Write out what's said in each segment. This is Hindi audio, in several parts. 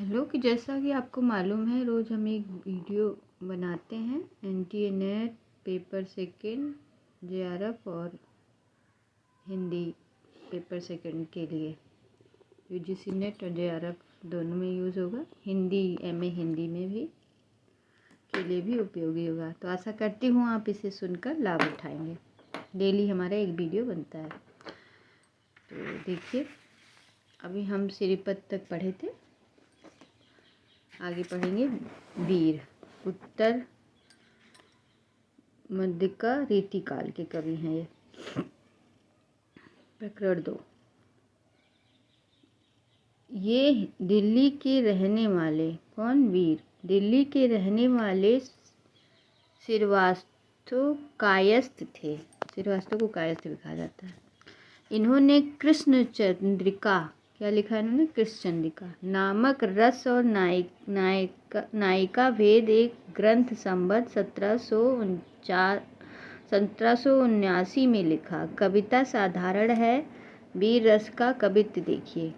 हेलो कि जैसा कि आपको मालूम है रोज़ हम एक वीडियो बनाते हैं NTA net paper second JRF और हिंदी पेपर सेकंड के लिए यूजीसी नेट और जेआरएफ दोनों में यूज़ होगा। हिंदी एमए हिंदी में भी के लिए भी उपयोगी होगा। तो आशा करती हूँ आप इसे सुनकर लाभ उठाएंगे। डेली हमारा एक वीडियो बनता है। तो देखिए, अभी हम श्रीपद तक पढ़े थे, आगे पढ़ेंगे वीर। उत्तर मध्य का रीतिकाल के कवि हैं ये। प्रकरण 2। ये दिल्ली के रहने वाले कौन? वीर। दिल्ली के रहने वाले श्रीवास्तव कायस्थ थे। श्रीवास्तव को कायस्थ भी कहा जाता है। इन्होंने कृष्ण चंद्रिका, क्या लिखा है इन्होंने? कृष्ण चंद्रिका नामक रस और नायिका भेद एक ग्रंथ संवत 1779 में लिखा। कविता साधारण है। वीर रस का कवित्व देखिए।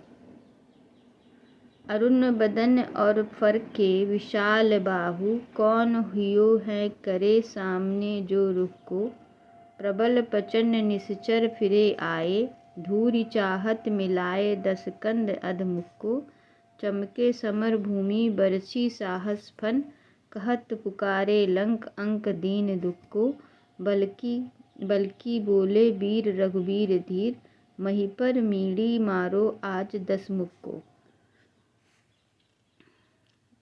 अरुण बदन और फर के विशाल बाहु, कौन हुयो है करे सामने जो रुख को। प्रबल प्रचंड निश्चर फिरे आए, धूरी चाहत मिलाए 10 कंद अधमुख को। चमके समर भूमि बरसी साहस फन, कहत पुकारे लंक अंक दीन दुख को। बल्कि बोले वीर रघुवीर धीर, मही पर मीड़ी मारो आज 10 मुख को।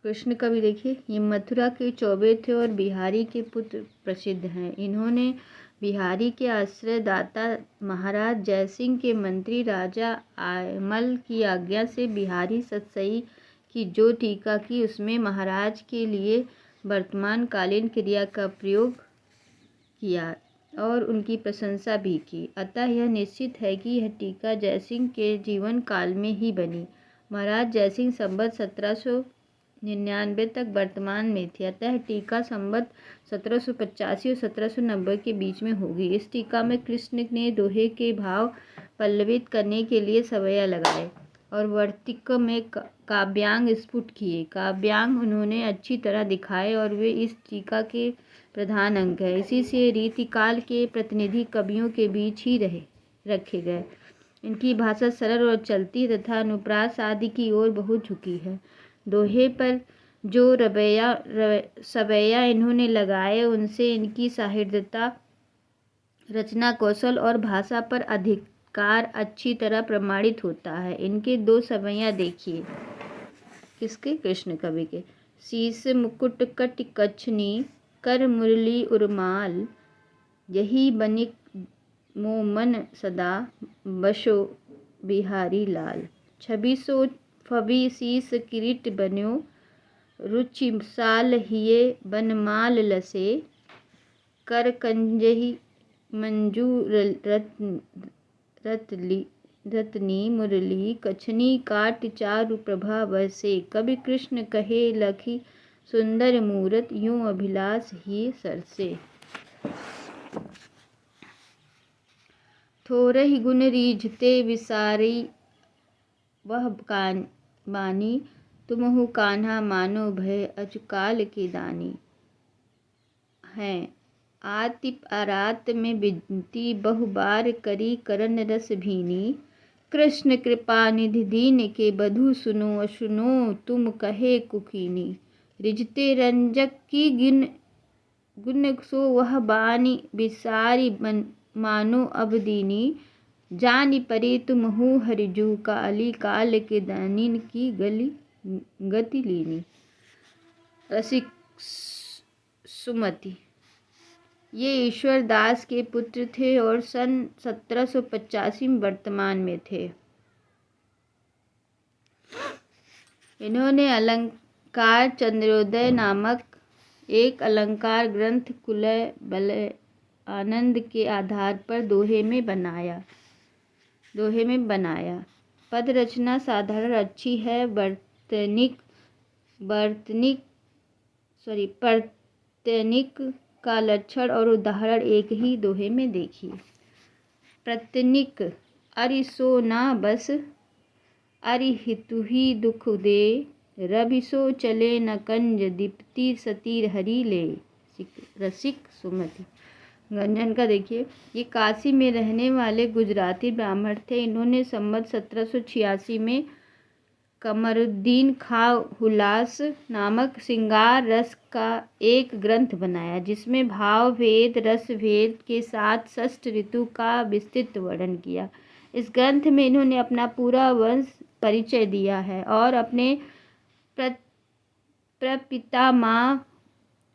कृष्ण कवि देखिए, ये मथुरा के चौबे थे और बिहारी के पुत्र प्रसिद्ध हैं। इन्होंने बिहारी के आश्रय दाता महाराज जयसिंह के मंत्री राजा आयमल की आज्ञा से बिहारी सतसई की जो टीका की, उसमें महाराज के लिए वर्तमान कालीन क्रिया का प्रयोग किया और उनकी प्रशंसा भी की। अतः यह निश्चित है कि यह टीका जयसिंह के जीवन काल में ही बनी। महाराज जयसिंह संवत 1799 तक वर्तमान में थे। अतः टीका संवत 1785 और 1790 के बीच में होगी। इस टीका में कृष्ण ने दोहे के भाव पल्लवित करने के लिए सवैया लगाए और वर्तिक में काव्यांग स्फुट किए। काव्यांग उन्होंने अच्छी तरह दिखाए और वे इस टीका के प्रधान अंग है। इसी से रीतिकाल के प्रतिनिधि कवियों के बीच ही रखे गए। इनकी भाषा सरल और चलती तथा अनुप्रास आदि की ओर बहुत झुकी है। दोहे पर जो सवैया इन्होंने लगाए, उनसे इनकी साहित्यता, रचना कौशल और भाषा पर अधिकार अच्छी तरह प्रमाणित होता है। इनके 2 सवैया देखिए। किसके? कृष्ण कवि के। शीश मुकुट कट कछनी, कर मुरली उर्माल, यही बनिक मो मन सदा, बसो बिहारी लाल। छवि सो फबी शीस किरीट बन्यो, रुचि साल हिये बनमाल लसे। कर कंजही मंजू रत्नी मुरली, कछनी काट चारु प्रभा बरसे। कवि कृष्ण कहे लखी सुंदर मूरत, यूं अभिलाष ही सरसे। थोरहि गुण रीझते विसारी वह बानी, तुमहु कान्हा मानो भय अचकाल के दानी। हैं आतिप आरात में बिनती, बहु बार करी करन रस भीनी। कृष्ण कृपा निधि दीन के बधु, सुनो अशुनो तुम कहे कुकीनी। रिझते रंजक की गुण सो वह बानी, बिसारी मानो अब दीनी। जानी परी तुमहु हरिजू काली, काल के दानिन की गति लीनी। रसिक सुमति, ये ईश्वर दास के पुत्र थे और सन 1785 में वर्तमान में थे। इन्होंने अलंकार चंद्रोदय नामक एक अलंकार ग्रंथ कुलय बलय आनंद के आधार पर दोहे में बनाया। पद रचना साधारण अच्छी है। प्रत्यनिक का लक्षण और उदाहरण एक ही दोहे में देखिए। प्रत्यनिक, अरि सो ना बस, अरि हितु ही दुख दे, रबिसो चले न कंज दीप्ति सती हरि ले रसिक सुमति। गंजन का देखिए, ये काशी में रहने वाले गुजराती ब्राह्मण थे। इन्होंने संवत 1786 में कमरुद्दीन खां हुलास नामक श्रृंगार रस का एक ग्रंथ बनाया, जिसमें भाव भेद रस भेद के साथ षष्ठ ऋतु का विस्तृत वर्णन किया। इस ग्रंथ में इन्होंने अपना पूरा वंश परिचय दिया है और अपने प्रपितामह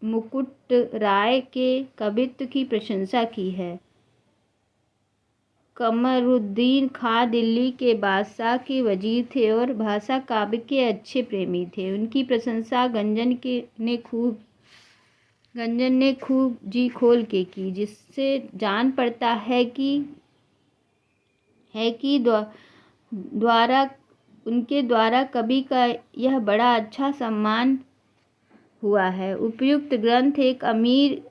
मुकुट राय के कवित्व की प्रशंसा की है। कमरुद्दीन खां दिल्ली के बादशाह के वजीर थे और भाषा काव्य के अच्छे प्रेमी थे। उनकी प्रशंसा गंजन ने खूब जी खोल के की, जिससे जान पड़ता है कि उनके द्वारा कवि का यह बड़ा अच्छा सम्मान हुआ है। उपयुक्त ग्रंथ एक अमीर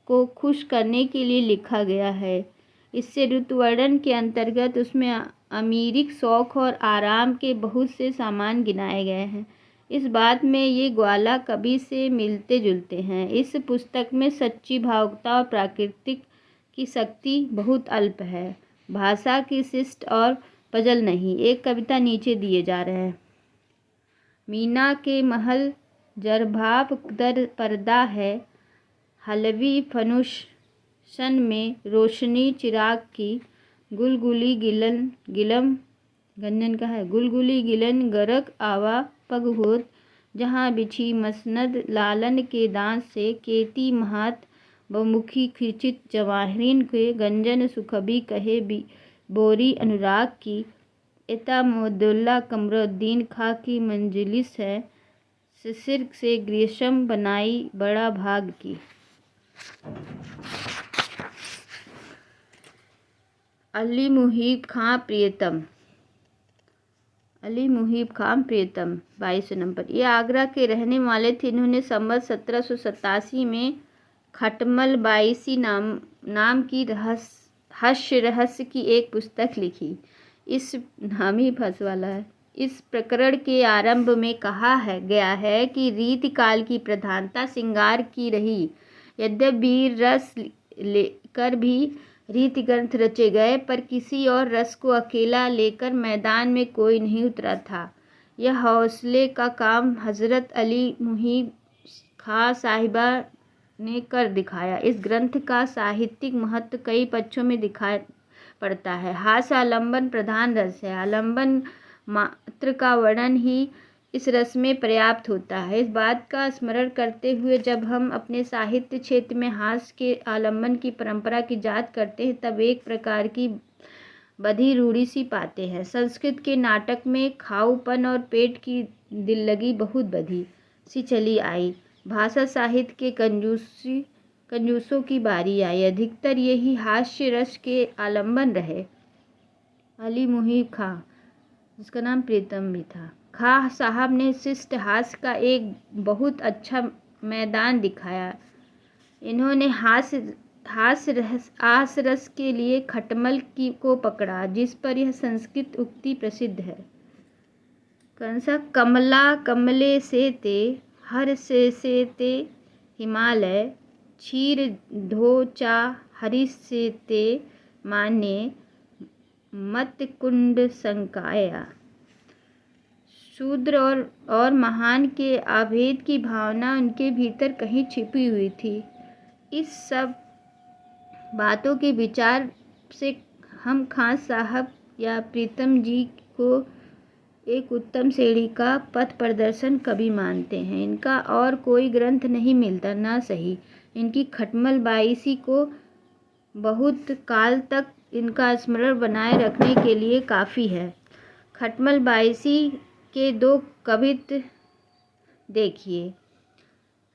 को खुश करने के लिए लिखा गया है। इससे ऋतुवर्णन के अंतर्गत उसमें अमीरिक शौक और आराम के बहुत से सामान गिनाए गए हैं। इस बात में ये ग्वाला कवि से मिलते जुलते हैं। इस पुस्तक में सच्ची भावुकता और प्राकृतिक की शक्ति बहुत अल्प है। भाषा की शिष्ट और पजल नहीं। एक कविता नीचे दिए जा रहे हैं। मीना के महल जरभाप दर पर्दा है, हलवी फनुशन में रोशनी चिराग की, गुलगुली गिलम गंजन का है, गुलगुली गिलन गरक आवा पग होत, जहाँ बिछी मसनद लालन के दांत से, केती महात बहुमुखी खिचित जवाहरीन के, गंजन सुखबी कहे बोरी अनुराग की, एता मोहद्दुल्ला कमरुद्दीन खां की मंजिलिस है, सिर से ग्रीष्म बनाई बड़ा भाग की। अली मुहीब खां प्रियतम 22 नंबर। ये आगरा के रहने वाले थे। इन्होंने संवत 1787 में खटमल बाईसी नाम की रहस्य की एक पुस्तक लिखी। इस नाम ही फंस वाला है। इस प्रकरण के आरंभ में कहा गया है कि रीतिकाल की प्रधानता श्रृंगार की रही। यद्यपि वीर रस लेकर भी रीति ग्रंथ रचे गए, पर किसी और रस को अकेला लेकर मैदान में कोई नहीं उतरा था। यह हौसले का काम हजरत अली मुहीब खां साहिबा ने कर दिखाया। इस ग्रंथ का साहित्यिक महत्व कई पक्षों में दिखाई पड़ता है। हास्य आलंबन प्रधान रस है। आलंबन मात्र का वर्णन ही इस रस में पर्याप्त होता है। इस बात का स्मरण करते हुए जब हम अपने साहित्य क्षेत्र में हास्य के आलंबन की परंपरा की जांच करते हैं, तब एक प्रकार की बधी रूढ़ी सी पाते हैं। संस्कृत के नाटक में खाऊपन और पेट की दिल्लगी बहुत बधी सी चली आई। भाषा साहित्य के कंजूसों की बारी आई। अधिकतर यही हास्य रस के आलंबन रहे। अली मुहीब खां, जिसका नाम प्रीतम भी था, खां साहब ने शिष्ट हास्य का एक बहुत अच्छा मैदान दिखाया। इन्होंने हास्य रस के लिए खटमल को पकड़ा, जिस पर यह संस्कृत उक्ति प्रसिद्ध है। कंसा कमला कमले से ते, हर से ते हिमालय, क्षीर धोचा हरि से ते, माने मत कुंड संकाया। शूद्र और महान के अभेद की भावना उनके भीतर कहीं छिपी हुई थी। इस सब बातों के विचार से हम खां साहब या प्रीतम जी को एक उत्तम श्रेणी का पथ प्रदर्शन कवि मानते हैं। इनका और कोई ग्रंथ नहीं मिलता, ना सही इनकी खटमल बाईसी को बहुत काल तक इनका स्मरण बनाए रखने के लिए काफ़ी है। खटमल बाईसी के दो कवित्व देखिए।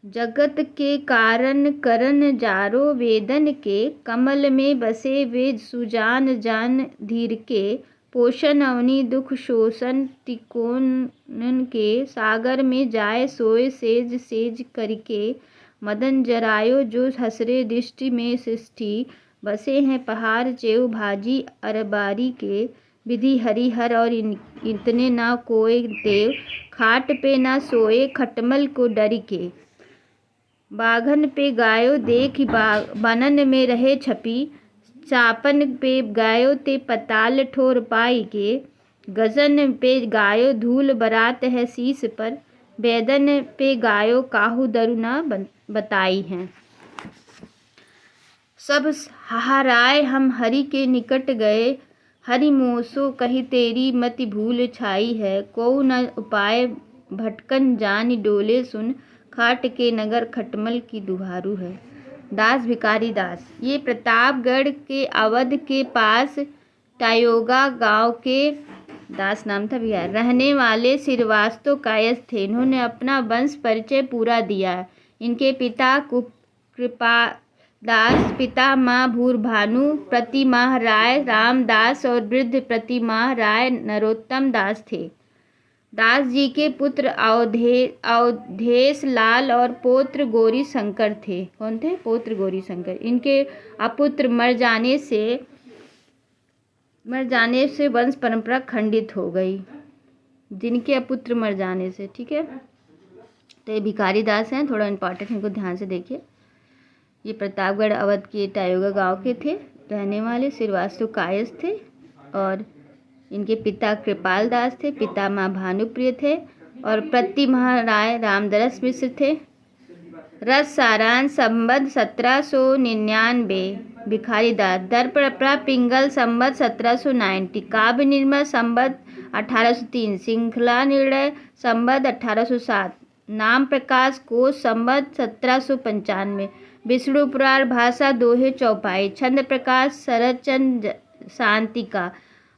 जगत के कारण करन जारो वेदन के, कमल में बसे वेद सुजान जान धीर के, पोषण अवनि दुख शोषण तिकोनन के, सागर में जाए सोए सेज सेज करके, मदन जरायो जो हसरे दृष्टि में सृष्टि, बसे हैं पहाड़ चेऊ भाजी अरबारी के, विधि हरिहर और इतने ना कोई देव, खाट पे ना सोए खटमल को डर के। बाघन पे गायो देख बनन में रहे छपी, चापन पे गायो ते पताल ठोर पाई के। गजन पे गायो धूल बरात है शीस पर, वेदन पे गायो काहू दरुना बताई हैं। सब हाराए हम हरि के निकट गए, हरि मोसो कही तेरी मति भूल छाई है। कोउ न उपाय भटकन जान डोले सुन, खाट के नगर खटमल की दुहारू है। दास भिखारी दास ये प्रतापगढ़ के अवध के पास टायोगा गांव के दास नाम था बिहार रहने वाले श्रीवास्तव कायस्थ थे। इन्होंने अपना वंश परिचय पूरा दिया। इनके पिता कृपा दास, पिता माँ भूरभानु, प्रतिमाह राय रामदास और वृद्ध प्रतिमाह राय नरोत्तम दास थे। दास जी के पुत्र अवधेश लाल और पौत्र गौरी शंकर थे। कौन थे? पौत्र गौरी शंकर। इनके अपुत्र मर जाने से वंश परंपरा खंडित हो गई। जिनके अपुत्र मर जाने से, ठीक है। तो ये भिखारी दास हैं, थोड़ा इम्पॉर्टेंट, इनको ध्यान से देखिए। ये प्रतापगढ़ अवध के टायोगा गांव के थे रहने वाले, श्रीवास्तव कायस्थ थे और इनके पिता कृपाल दास थे, पिता माँ भानुप्रिय थे और प्रतिमाह राय रामदरस मिश्र थे। रस सारांश संबत 1799, भिखारी दास। दर्पणप्रा पिंगल संबत 1790, काव्य निर्मल संबत 1803, श्रृंखला निर्णय संबत 1807, नाम प्रकाश कोश संबत 1795, विष्णु पुराण भाषा दोहे चौपाई, छंद प्रकाश शरदचंद्र शांतिका,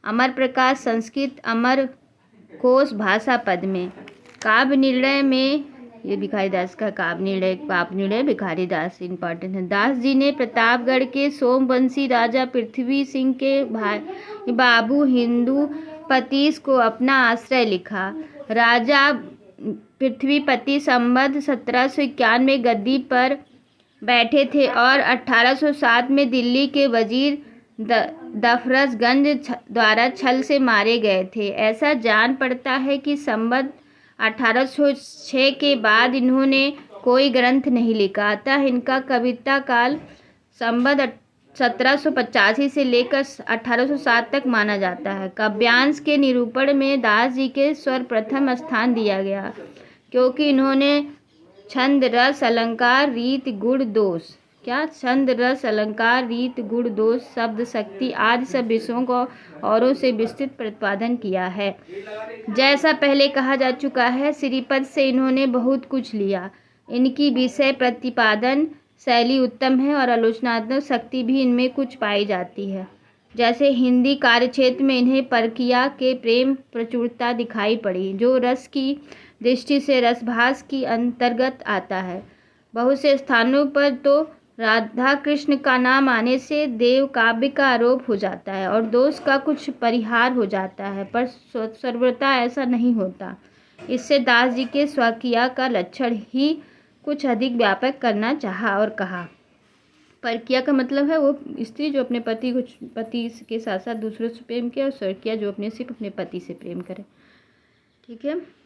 अमर प्रकाश संस्कृत अमर कोश भाषा पद में। काव्य निर्णय में ये भिखारी दास का काव्य निर्णय भिखारी दास इम्पॉर्टेंट है। दास जी ने प्रतापगढ़ के सोमवंशी राजा पृथ्वी सिंह के भाई बाबू हिंदू पतीस को अपना आश्रय लिखा। राजा पृथ्वीपति संबत 1791 गद्दी पर बैठे थे और 1807 में दिल्ली के वजीर दफरसगंज द्वारा छल से मारे गए थे। ऐसा जान पड़ता है कि संबत 1806 के बाद इन्होंने कोई ग्रंथ नहीं लिखा, अतः इनका कविता काल संबत 1785 से लेकर 1807 तक माना जाता है। काव्यांश के निरूपण में दास जी के स्वर प्रथम स्थान दिया गया, क्योंकि इन्होंने छंद रस अलंकार रीत गुण दोष छंद रस अलंकार रीत गुण दोष शब्द शक्ति आदि सब विषयों को औरों से विस्तृत प्रतिपादन किया है। जैसा पहले कहा जा चुका है, श्रीपद से इन्होंने बहुत कुछ लिया। इनकी विषय प्रतिपादन शैली उत्तम है और आलोचनात्मक शक्ति भी इनमें कुछ पाई जाती है। जैसे हिंदी कार्यक्षेत्र में इन्हें परकिया के प्रेम प्रचुरता दिखाई पड़ी, जो रस की दृष्टि से रसभास की अंतर्गत आता है। बहुत से स्थानों पर तो राधा कृष्ण का नाम आने से देव काव्य का आरोप हो जाता है और दोष का कुछ परिहार हो जाता है, पर सर्वथा ऐसा नहीं होता। इससे दास जी के स्वकीय का लक्षण ही कुछ अधिक व्यापक करना चाहा और कहा। परकिया का मतलब है वो स्त्री जो अपने पति के साथ साथ दूसरों से प्रेम किया, और स्वकीय जो सिर्फ अपने पति से प्रेम करे, ठीक है।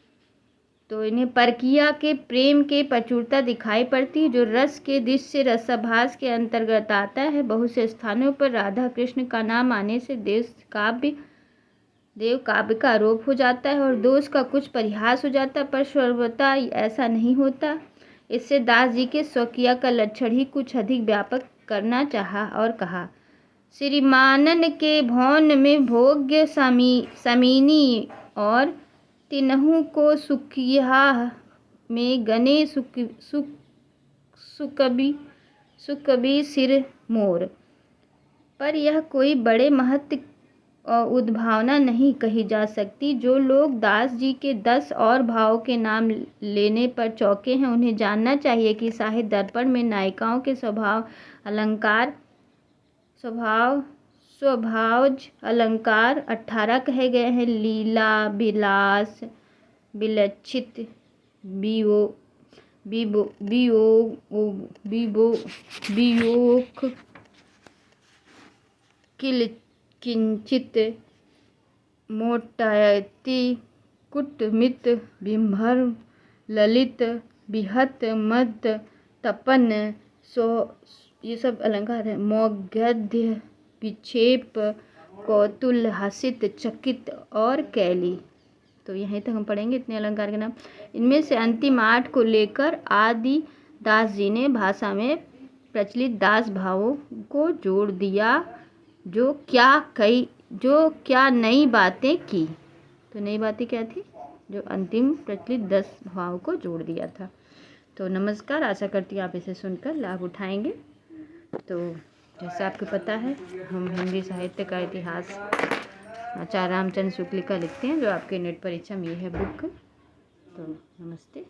तो इन्हें परकिया के प्रेम के प्रचुरता दिखाई पड़ती है, जो रस के दृश्य रसाभास के अंतर्गत आता है। बहुत से स्थानों पर राधा कृष्ण का नाम आने से देव काव्य का आरोप हो जाता है और दोष का कुछ परिहास हो जाता है, पर सर्वथा ऐसा नहीं होता। इससे दास जी के स्वकीय का लक्षण ही कुछ अधिक व्यापक करना चाहा और कहा। श्रीमानन के भौन में भोग्य समीनी और तिनहु को सुखिया में गने सुकबी सिर मोर। पर यह कोई बड़े महत्व उद्भावना नहीं कही जा सकती। जो लोग दास जी के 10 और भावों के नाम लेने पर चौंके हैं, उन्हें जानना चाहिए कि साहित्य दर्पण में नायिकाओं के स्वभावज अलंकार 18 कहे गए हैं। लीला, विलास, विलक्षित, वियोग, किंचित, मोटायति कुटमित बिम्भर ललित बिहत मद तपन सो, ये सब अलंकार है। मौगध्य विक्षेप कौतुल हसित चकित और कैली। तो यहीं तक हम पढ़ेंगे इतने अलंकार के नाम। इनमें से अंतिम 8 को लेकर आदि दास जी ने भाषा में प्रचलित दास भावों को जोड़ दिया, जो क्या नई बातें की। तो नई बातें क्या थी? जो अंतिम प्रचलित 10 भावों को जोड़ दिया था। तो नमस्कार, आशा करती हूँ आप इसे सुनकर लाभ उठाएंगे। तो जैसा आपको पता है, हम हिंदी साहित्य का इतिहास आचार्य रामचंद्र शुक्ल का लिखते हैं, जो आपके नेट परीक्षा में ये है बुक। तो नमस्ते।